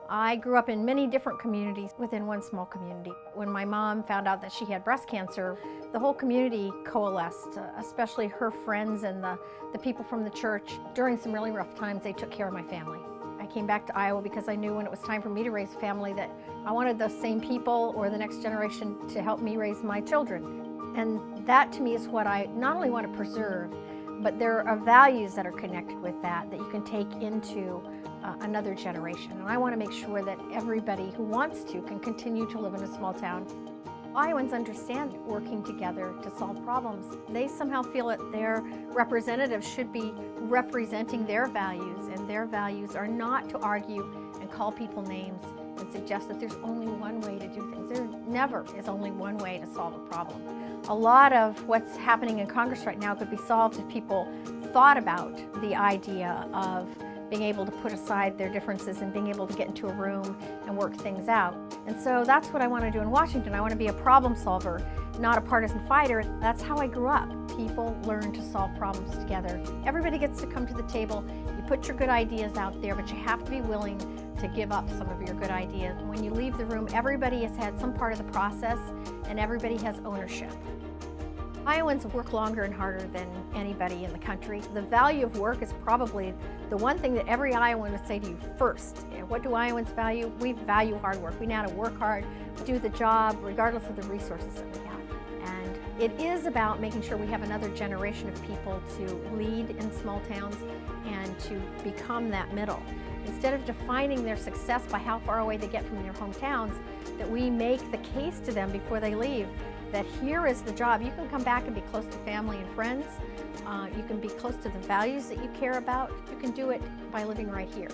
I grew up in many different communities within one small community. When my mom found out that she had breast cancer, the whole community coalesced, especially her friends and the people from the church. During some really rough times, they took care of my family. I came back to Iowa because I knew when it was time for me to raise a family that I wanted those same people or the next generation to help me raise my children. And that to me is what I not only want to preserve, but there are values that are connected with that you can take into another generation. And I want to make sure that everybody who wants to can continue to live in a small town. Iowans understand working together to solve problems. They somehow feel that their representatives should be representing their values, and their values are not to argue and call people names and suggest that there's only one way to do things. There never is only one way to solve a problem. A lot of what's happening in Congress right now could be solved if people thought about the idea of being able to put aside their differences and being able to get into a room and work things out. And so that's what I want to do in Washington. I want to be a problem solver, not a partisan fighter. That's how I grew up. People learn to solve problems together. Everybody gets to come to the table. You put your good ideas out there, but you have to be willing to give up some of your good ideas. When you leave the room, everybody has had some part of the process and everybody has ownership. Iowans work longer and harder than anybody in the country. The value of work is probably the one thing that every Iowan would say to you first. What do Iowans value? We value hard work. We know how to work hard, do the job, regardless of the resources that we have. And it is about making sure we have another generation of people to lead in small towns and to become that middle. Instead of defining their success by how far away they get from their hometowns, that we make the case to them before they leave that here is the job. You can come back and be close to family and friends. You can be close to the values that you care about. You can do it by living right here.